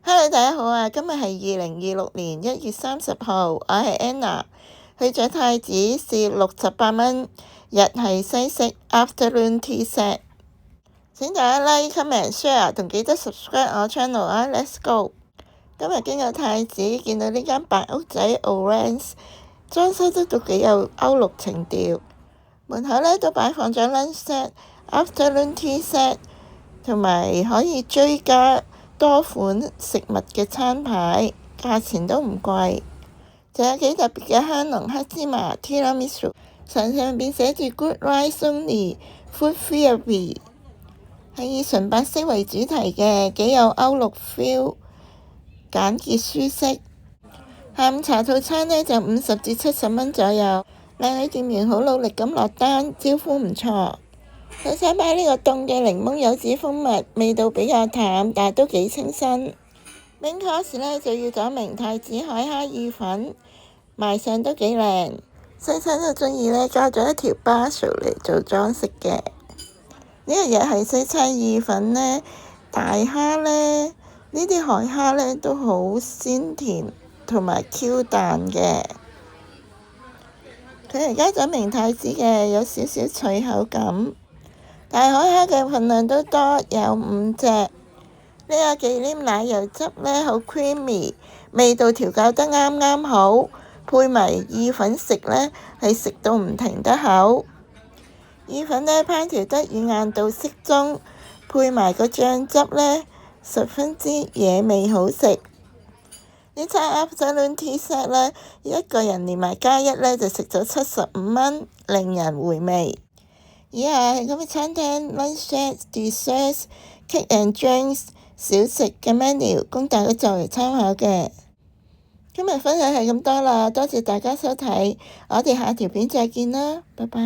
Hello，大家好啊！今日係2026年1月30號，我係 Anna。去咗太子是68蚊，日係西式 afternoon tea set。請大家 like、comment、share 同記得 subscribe 我 channel 啊！Let's go！今日經過太子，見到呢間白屋仔 Orange， 裝修得都幾有歐陸情調。門口呢都擺放咗 lunch set、afternoon tea set， 同埋可以追加多款食物嘅餐牌，價錢都唔貴，仲有幾特別嘅香濃黑芝麻 Tiramisu， 上邊寫住 Good Rice Only Food Therapy， 係以純白色為主題嘅，幾有歐陸 feel， 簡潔舒適。下午茶套餐呢就50至70蚊左右，靚女店員好努力咁落單，招呼唔錯。套餐擺呢個凍嘅檸檬柚子蜂蜜，味道比較淡，但係都幾清新。Main course 呢就要咗明太子海蝦意粉，賣相都幾靚。西餐都中意呢，加咗一條 basil 嚟做裝飾嘅。呢個嘢係西餐意粉呢，大蝦呢，呢啲海蝦呢都好鮮甜同埋 Q 彈嘅。佢係加咗明太子嘅，有少少脆口感。大海蝦嘅份量都多，有5隻。呢個忌廉奶油汁呢，好 creamy， 味道調校得啱啱好，配埋意粉食呢，係食到唔停得口。意粉呢，烹調得軟硬度適中，配埋個醬汁呢，十分之惹味好食。呢餐 afternoon tea set 呢，一個人連埋加一呢，就食咗75蚊，令人回味。以下係今日餐廳 lunch、desserts、cake and drinks 小食嘅 menu， 供大家作為參考嘅。今日分享係咁多啦，多謝大家收睇，我哋下條片再見啦，拜拜。